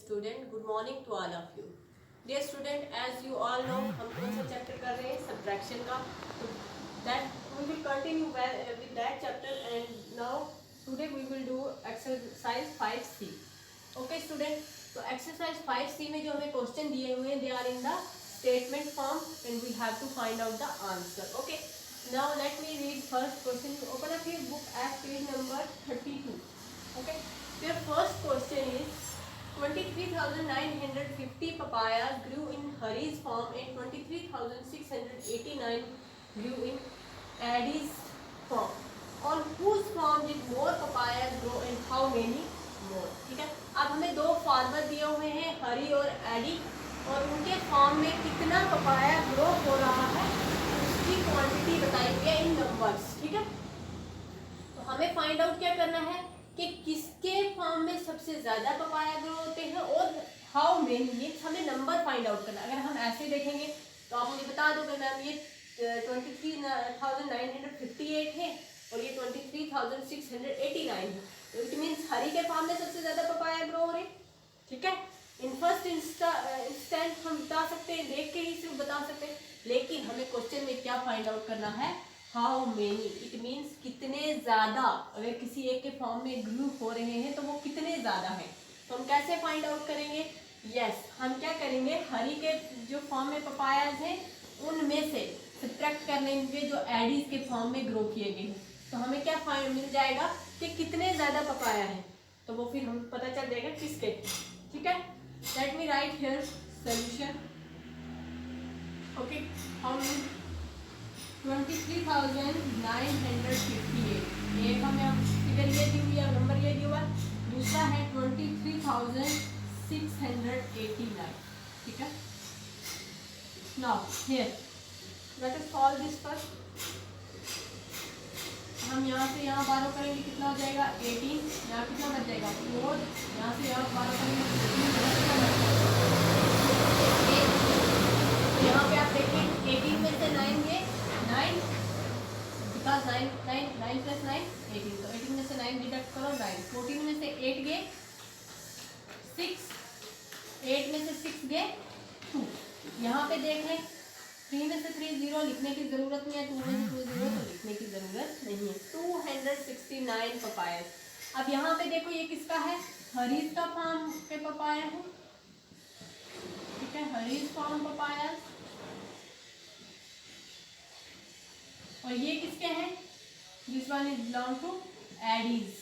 student, good morning to all of you. Dear student, as you all know, हम कौन सा chapter कर रहे हैं? सब्ट्रैक्शन का. That we will continue with that chapter, and now today we will do exercise 5C. Okay student, तो exercise 5C में जो हमें क्वेश्चन दिए हुए हैं, they are in the statement form and we have to find out the answer. Okay, now let me read first question. Open up your book at page number 32. Okay, your first question is 23,950 papayas grew in Hari's farm and 23,689 grew in Addy's farm. On whose farm did more papayas grow and how many more? ठीक है, अब हमें दो farmer दिए हुए हैं, हरी और AD, और उनके फार्म में कितना पपाया ग्रो हो रहा है उसकी क्वांटिटी बताई गई है इन नंबर्स. ठीक है, तो हमें फाइंड आउट क्या करना है कि किसके फार्म में सबसे ज़्यादा पपाया ग्रो होते हैं और हाउ मेनी, मीन्स हमें नंबर फाइंड आउट करना. अगर हम ऐसे देखेंगे तो आप मुझे बता दोगे मैम ये 23,958 है और ये 23,689 है, तो इट मीन्स हरी के फार्म में सबसे ज़्यादा पपाया ग्रो हो रहे. ठीक है, इन फर्स्ट इंस्टेंट हम बता सकते हैं, देख के ही सिर्फ बता सकते हैं, लेकिन हमें क्वेश्चन में क्या फाइंड आउट करना है? How many. इट मीन्स कितने ज़्यादा. अगर किसी एक के फॉर्म में ग्रू हो रहे हैं तो वो कितने ज़्यादा हैं. तो हम कैसे फाइंड आउट करेंगे? यस, हम क्या करेंगे, हरी के जो फॉर्म में पपायाज हैं उनमें से सब्ट्रैक्ट कर लेंगे जो एडीज के फॉर्म में ग्रो किए गए हैं. तो हमें क्या फाइंड मिल जाएगा कि कितने ज़्यादा पपाया है, तो वो फिर हम पता चल जाएगा किसके. ठीक है, let me right here solution. Okay, हम 23,958, एक हमें फिगर ये दी हुई है, नंबर ये दिया हुआ है, दूसरा है 23,689. ठीक है, now here let us solve this first. हम यहाँ से यहाँ बारो करेंगे, कितना हो जाएगा 18, यहाँ कितना बच जाएगा 4, यहाँ से यहाँ बारो करेंगे 15, यहाँ पे आप देखिए 18 में से 9 गए, 9 बिकॉज 9 प्लस 9 18, तो 18 में से 9 डिडक्ट करो 9, 14 में से 8 गए 6, 8 में से 6 गए 2. यहाँ पे देख लें 3 में से 3 0 लिखने की ज़रूरत नहीं है, 2 में से 2 0 तो लिखने की ज़रूरत नहीं है. 269 पपाया. अब यहाँ पे देखो ये किसका है? हरीज का फार्म पे पपाया है. ठीक है, हरीज फार्म पपाया. और ये किसके हैं? This one is belong to Eddie's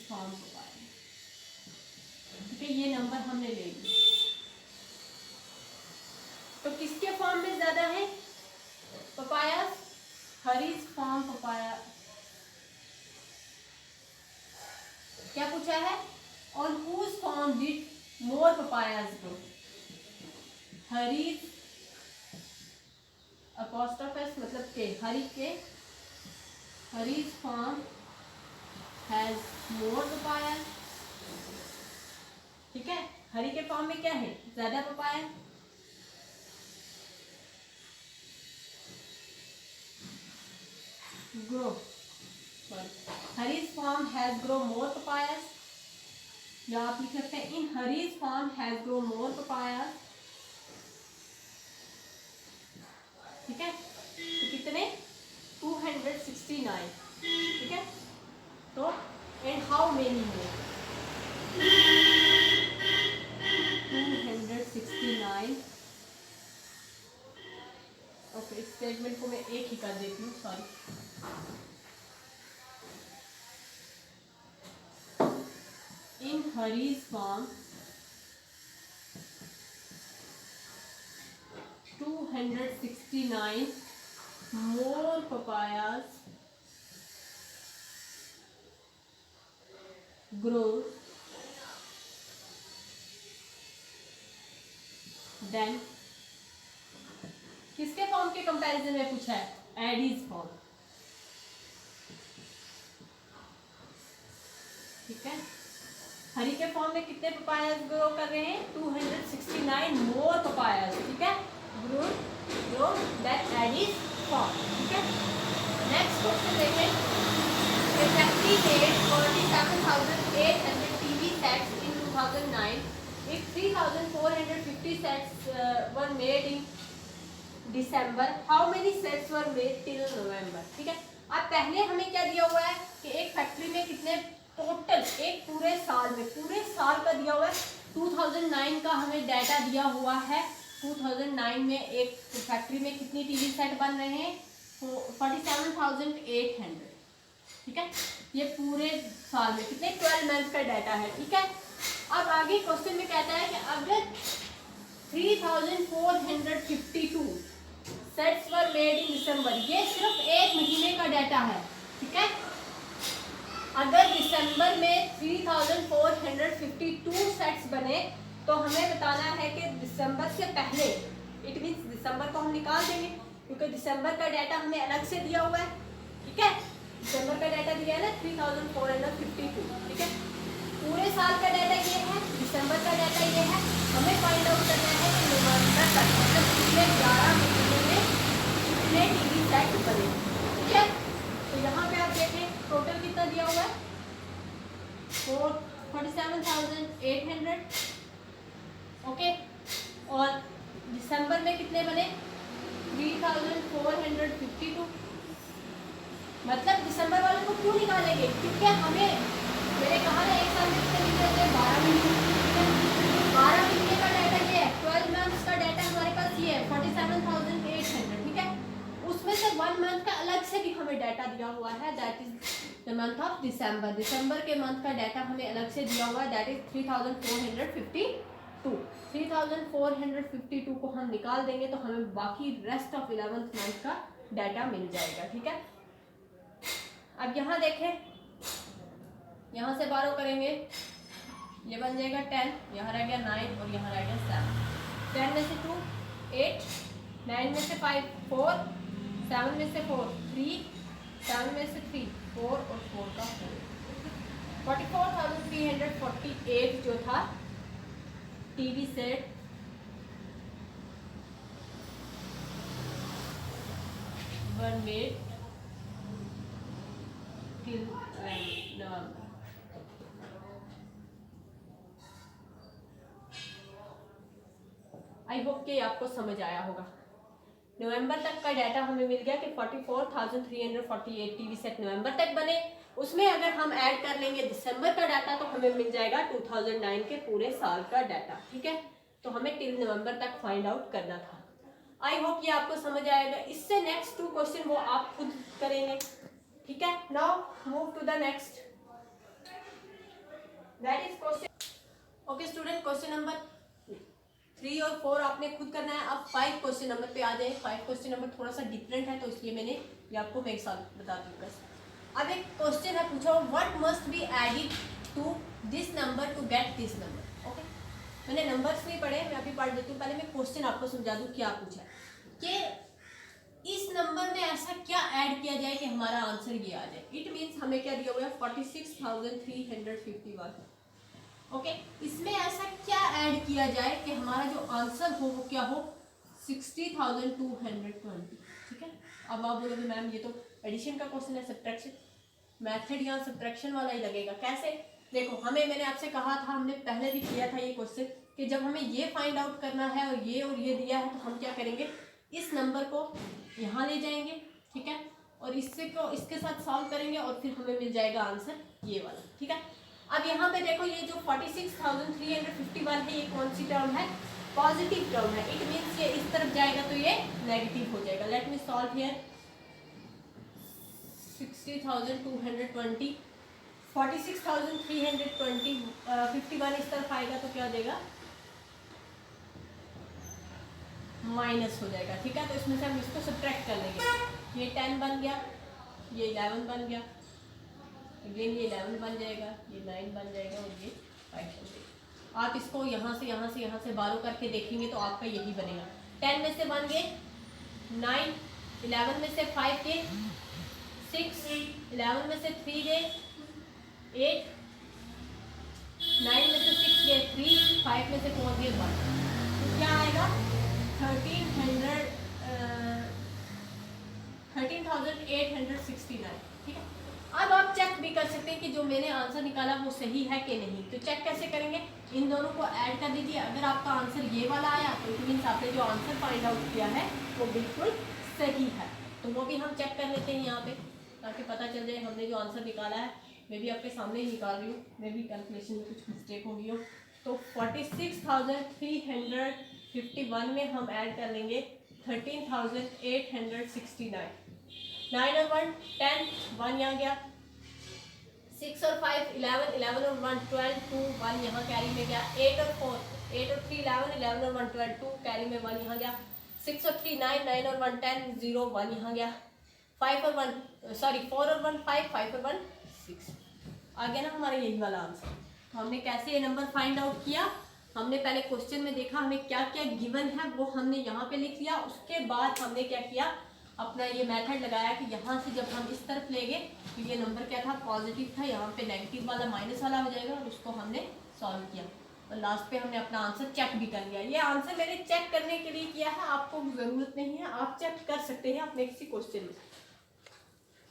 farm papaya. ठीक है, ये नंबर हमने ले लिया. तो किसके फॉर्म में ज्यादा है पपाया? Hurries farm papaya. क्या पूछा है? On whose farm did more papayas grow? Hari's apostrophe S मतलब के, Hari's farm has more papaya. ठीक है, हरी के फॉर्म में क्या है? ज्यादा papaya. Grow, Hari's farm has grow more papayas, या आप लिख सकते हैं in Hari's farm has grow more papayas. ठीक है, तो कितने? 269. ठीक है, तो and how many more? 269. Okay, इस स्टेटमेंट को मैं एक ही कर देती हूँ, sorry. In Hari's farm 269 more papayas grow than, किसके फॉर्म के कंपैरिजन में पूछा है? Eddie's farm. ठीक है, हरी के फॉर्म में कितने पपायास ग्रो कर रहे हैं? 269 मोर पपायास. ठीक है, ग्रो दैट एडीज फॉर्म. ठीक है, नेक्स्ट क्वेश्चन देखें. A factory made 47,800 TV sets 2009, if 3,450 sets were made in December, how many sets were made till November? ठीक है, अब पहले हमें क्या दिया हुआ है कि एक फैक्ट्री में कितने टोटल एक पूरे साल में, पूरे साल का दिया हुआ है। 2009 का हमें डाटा दिया हुआ है। 2009 में एक फैक्ट्री में कितनी टीवी सेट बन रहे हैं? 47,800। ठीक है, ये पूरे साल में कितने 12 मंथ का डाटा है। ठीक है, अब आगे क्वेश्चन में कहता है कि अगर 3,452 सेट्स वर मेड इन दिसंबर, ये सिर्फ एक महीने का डाटा है। ठीक है, अगर दिसंबर में 3,452 सेट्स बने तो हमें बताना है कि दिसंबर से पहले, इट मीन्स दिसंबर को हम निकाल देंगे क्योंकि दिसंबर का डाटा हमें अलग से दिया हुआ है। ठीक है, दिसंबर का डाटा दिया है ना 3,452। ठीक है, पूरे साल का डाटा ये है, दिसंबर का डाटा ये है। हमें फाइंड आउट करना है कि नवंबर तक, मतलब पिछले 11 महीने में कितने टीवी सेट बने। ठीक है, तो यहाँ पे आप देखें टोटल कितना दिया हुआ है, 47,800। ओके, और दिसंबर में कितने बने? 3,452। मतलब दिसंबर वाले को क्यों निकालेंगे? क्योंकि हमें, मैंने कहा ना एक साल में कितने दिन रहते हैं? 12 महीने। 12 महीने का डाटा ये है, 12 मंथ्स का डाटा हमारे पास ये है 47,800। ठीक है, उसमें से 1 मंथ का अलग से भी हमें डाटा दिया हुआ है, that is the month of December. दिसंबर के मंथ का डाटा हमें अलग से दिया हुआ है, दैट इज 3,452। 3,452 को हम निकाल देंगे तो हमें बाकी रेस्ट ऑफ 11th मंथ का डाटा मिल जाएगा। ठीक है, अब यहाँ देखें, यहाँ से बारो करेंगे, ये बन जाएगा 10, यहाँ रह गया 9 और यहाँ रह गया 7। 10 में से 2 8, 9 में से 5 4, 7 में से 4 3, 7 में से 3 4 और 4 का 4। 44,348 जो था TV set were made till November. I hope कि आपको समझ आया होगा। नवंबर तक का डाटा हमें मिल गया कि 44,348 टीवी सेट नवंबर तक बने। उसमें अगर हम ऐड कर लेंगे दिसंबर का डाटा तो हमें मिल जाएगा 2009 के पूरे साल का डाटा। ठीक है, तो हमें टिल नवंबर तक फाइंड आउट करना था। आई होप ये आपको समझ आएगा। इससे नेक्स्ट 2 क्वेश्चन वो आप खुद करेंगे। ठीक है, now move to the next, that is question. Okay student, question number 3 और 4 आपने खुद करना है। अब 5 क्वेश्चन नंबर पे आ जाए। 5 क्वेश्चन नंबर थोड़ा सा डिफरेंट है तो इसलिए मैंने ये आपको मेरे साथ बता दी बस। अब एक क्वेश्चन है, पूछा what must be added to this number to get this number. Okay, मैंने नंबर्स नहीं पढ़े, मैं अभी पढ़ देती हूँ। पहले मैं क्वेश्चन आपको समझा दूँ क्या पूछा है कि इस नंबर में ऐसा क्या ऐड किया जाए कि हमारा आंसर ये आ जाए। इट मीन्स हमें क्या दिया हुआ है 46,351। ओके, इसमें ऐसा क्या ऐड किया जाए कि हमारा जो आंसर हो वो क्या हो 60,220। ठीक है, अब आप बोलोगे मैम ये तो एडिशन का क्वेश्चन है, सब्ट्रैक्शन मेथड यहाँ सब्ट्रैक्शन वाला ही लगेगा। कैसे? देखो, मैंने आपसे कहा था, हमने पहले भी किया था ये क्वेश्चन कि जब हमें ये फाइंड आउट करना है और ये दिया है तो हम क्या करेंगे, इस नंबर को यहाँ ले जाएंगे। ठीक है, और इसके साथ सॉल्व करेंगे और फिर हमें मिल जाएगा आंसर ये वाला। ठीक है, अब यहाँ पे देखो ये जो 46,351 है ये कौन सी टर्म है? पॉजिटिव टर्म है। इट मीन्स ये इस तरफ जाएगा तो ये नेगेटिव हो जाएगा। Let me solve here. 60,220 46,320 51 इस तरफ आएगा तो क्या हो जाएगा? माइनस हो जाएगा। ठीक है, तो इसमें से हम इसको सब्ट्रैक्ट कर लेंगे। ये 10 बन गया, ये 11 बन गया, अगेन ये 11 बन जाएगा, ये 9 बन जाएगा और ये 5 बन जाएगा। आप इसको यहाँ से बारो करके देखेंगे तो आपका यही बनेगा। 10 में से 1 गए 9, 11 में से 5 गए 6, 11 में से 3 गए 8, 9 में से 6 गए 3, 5 में से 4 गए 1। तो क्या आएगा? 13,869। ठीक है, अब आप चेक चेक भी कर सकते हैं कि जो मैंने आंसर निकाला वो सही है कि नहीं। तो चेक कैसे करेंगे, इन दोनों को ऐड कर दीजिए। अगर आपका आंसर ये वाला आया तो इट मीन्स आपने जो आंसर फाइंड आउट किया है वो बिल्कुल सही है। तो वो भी हम चेक कर लेते हैं यहाँ पे, ताकि पता चल जाए हमने जो आंसर निकाला है। मैं भी आपके सामने ही निकाल रही हूँ, मैं भी कैलकुलेशन में कुछ मिस्टेक हो गई हो। तो 46,351 में हम ऐड कर लेंगे 13,869। 9 और 1 10, 1 यहाँ गया। 6 और 5 11, 11 और 1 12, 2 1 यहाँ कैरी में गया। 8 और 4 8 और 3 11, 11 और 1 12, 2 कैरी में 1 यहाँ गया। 6 और 3 9, 9 और 1 10, 0 1 यहाँ गया। 4 और 1 5, 5 और 1 6 आ गया ना हमारा यही वाला आंसर। तो हमने कैसे ये नंबर फाइंड आउट किया, हमने पहले क्वेश्चन में देखा हमें क्या क्या गिवन है वो हमने यहाँ पे लिख लिया। उसके बाद हमने क्या किया, अपना ये मेथड लगाया कि यहाँ से जब हम इस तरफ लेंगे तो ये नंबर क्या था, पॉजिटिव था, यहाँ पे नेगेटिव वाला माइनस वाला हो जाएगा, और उसको हमने सॉल्व किया और लास्ट पे हमने अपना आंसर चेक भी कर लिया। ये आंसर मैंने चेक करने के लिए किया है, आपको ज़रूरत नहीं है, आप चेक कर सकते हैं अपने किसी क्वेश्चन में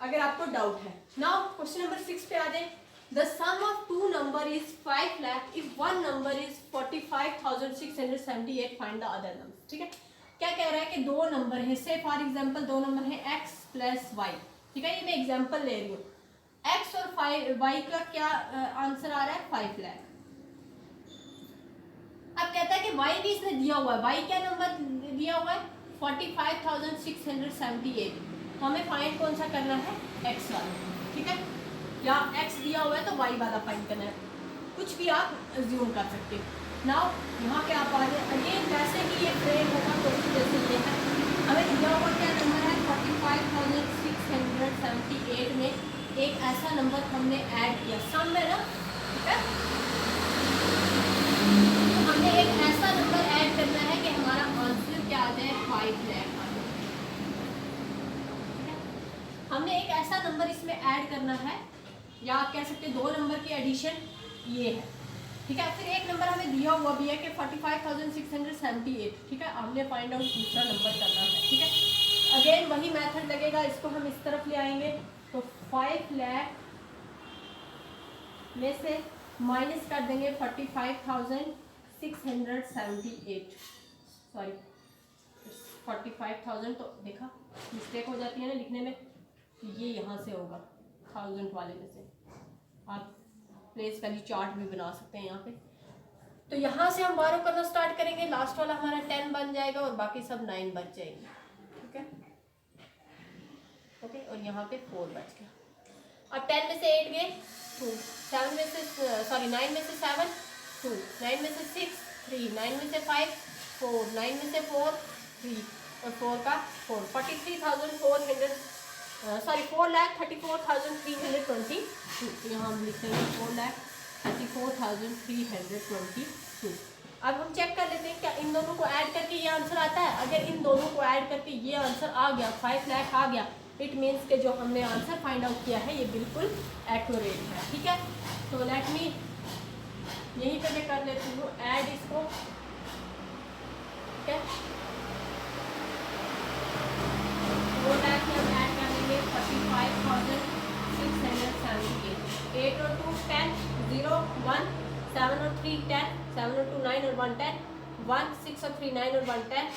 अगर आपको डाउट है। नाउ क्वेश्चन नंबर 6 पे आ जाए। The sum of two number is 5 lakh if one number is 45,678, find the other number। ठीक है, क्या कह रहा है कि दो नंबर है, से फॉर एग्जांपल दो नंबर है x प्लस वाई। ठीक है, ये मैं एग्जांपल ले रही हूँ। x और y का क्या आंसर आ रहा है 5 लाख। अब कहता है कि y भी इसने दिया हुआ है, y क्या नंबर दिया हुआ है 45,678। तो हमें फाइंड कौन सा करना है, x वाला। ठीक है, या x दिया हुआ है तो y वाला फाइंड करना है, कुछ भी आप अज्यूम कर सकते हो। नाउ यहाँ पे आप आ जाए अगेन, वैसे ही ये फ्रेम होगा क्वेश्चन जैसे ये है। हमें दिया हुआ क्या नंबर है 45,678 में एक ऐसा नंबर हमने ऐड किया, सम में ना। ठीक है, तो हमने एक ऐसा नंबर ऐड करना है कि हमारा आंसर क्या आ जाए 5 लाख आ जाए। हमने एक ऐसा नंबर इसमें ऐड करना है, या आप कह सकते हैं दो नंबर की एडिशन ये है। ठीक है, फिर एक नंबर हमें दिया हुआ भी है कि 45,678। ठीक है, हमने फाइंड आउट दूसरा नंबर करना है। ठीक है, अगेन वही मेथड लगेगा, इसको हम इस तरफ ले आएंगे तो 5 लाख में से माइनस कर देंगे 45,678। सॉरी 45,000, तो देखा मिस्टेक हो जाती है ना लिखने में, ये यहाँ से होगा 1000 वाले में से। आप प्लेस वैल्यू चार्ट भी बना सकते हैं यहाँ पे। तो यहाँ से हम बारो करना स्टार्ट करेंगे, लास्ट वाला हमारा 10 बन जाएगा और बाकी सब 9 बच जाएंगे। ठीक है, ओके, और यहाँ पे 4 बच गया। अब 10 में से 8 गए 2, 7 में से 9 में से 7 2, 9 में से 6 3, 9 में से 5 4, 9 में से 4 3 और 4 का 4, 4,34,322। यहाँ हम लिख देंगे 4,34,322। अब हम चेक कर लेते हैं क्या इन दोनों को ऐड करके ये आंसर आता है। अगर इन दोनों को ऐड करके ये आंसर आ गया 5 लाख आ गया, इट मीन्स के जो हमने आंसर फाइंड आउट किया है ये बिल्कुल एक्यूरेट है। ठीक है, तो लेट मी यहीं पे मैं कर लेती हूँ ऐड इसको। ठीक है, 4 लाख में हम ऐड कर लेंगे 45,678। 8 और 2 10, 0 1, 7 और 3 10, 7 और 2 9 और 1 10, 1 6 और 3 9 और 1 10,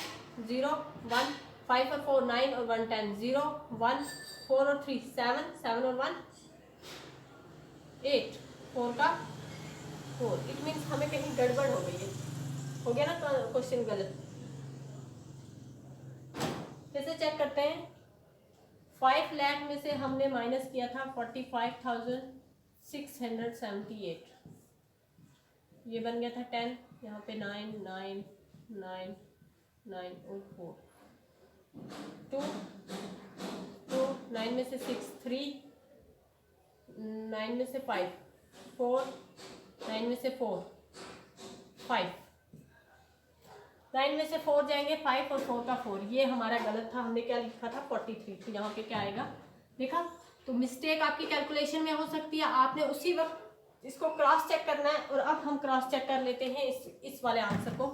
0 1, 5 और 4 9 और 1 10, 0 1, 4 और 3 7, 7 और 1 8, 4 का 4। इट मीन्स हमें कहीं गड़बड़ हो गई है, हो गया ना क्वेश्चन गलत। फिर से चेक करते हैं। 5 लाख में से हमने माइनस किया था 45,678, ये बन गया था 10, यहाँ पे 9 9 9 9 और 4 2 2, 9 में से 6 3, 9 में से 5 4, 9 में से 4 5, 9 में से 4 जाएंगे 5 और 4 का 4। ये हमारा गलत था, हमने क्या लिखा था 43। तो यहाँ पे क्या आएगा देखा। तो मिस्टेक आपकी कैलकुलेशन में हो सकती है, आपने उसी वक्त इसको क्रॉस चेक करना है। और अब हम क्रॉस चेक कर लेते हैं इस वाले आंसर को।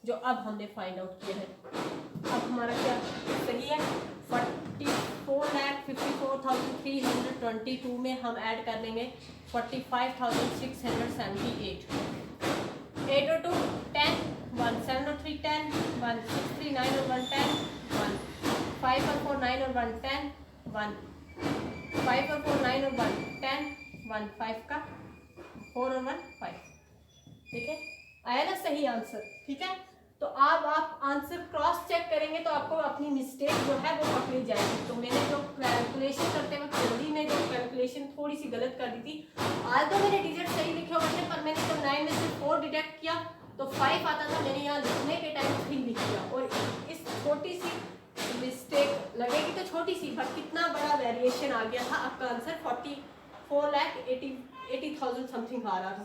जो अब हमने फाइंड आउट किया है। अब हमारा क्या सही है, 44,54,322 में हम ऐड कर लेंगे 45,678। 8 और 2 10, 1 7 और 3 10, 1 6 3 9 और 1 10, 1 5 और 4 9 और 1 10, 1 5 और 4 9 और 1 10, 1 5 का 4 और 1 5। ठीक है, आया ना सही आंसर। ठीक है, तो अब आप आंसर क्रॉस चेक करेंगे तो आपको अपनी मिस्टेक जो है वो पकड़ी जाएगी। तो मैंने जो कैलकुलेशन करते वक्त जल्दी में जो कैलकुलेशन थोड़ी सी गलत कर दी थी। आज तो मैंने डिजिट सही लिखे हुए थे, पर मैंने जब 9 में से 4 डिडक्ट किया तो 5 आता था, मैंने यहाँ लिखने के टाइम 3 लिख दिया। और इस छोटी सी मिस्टेक लगेगी तो छोटी सी, बट कितना बड़ा वेरिएशन आ गया था। आपका आंसर 44,80,000 समथिंग आ रहा था,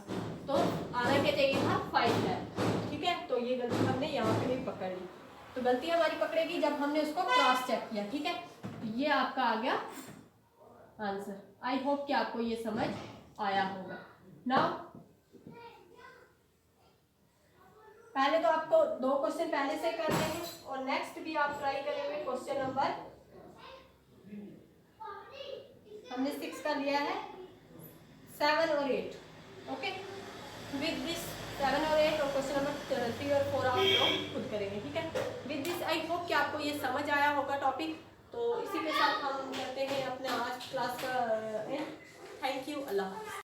तो आना क्या चाहिए था 5 लाख। ठीक है, तो ये गलती हमने यहाँ पे भी पकड़ ली। तो गलती हमारी पकड़ेगी जब हमने उसको क्रॉस चेक किया। ठीक है, तो ये आपका आ गया आंसर। आई होप कि आपको ये समझ आया होगा। नाउ पहले तो आपको 2 क्वेश्चन पहले से कर देंगे और नेक्स्ट भी आप ट्राई करेंगे। क्वेश्चन नंबर हमने 6 का लिया है, 7 और 8। ओके, विद दिस 7 और 8 और क्वेश्चन नंबर 3 और 4 आप लोग खुद करेंगे। ठीक है, विद दिस आई होप कि आपको ये समझ आया होगा टॉपिक। तो इसी के साथ हम करते हैं अपने आज क्लास का एंड। Thank you, Allah.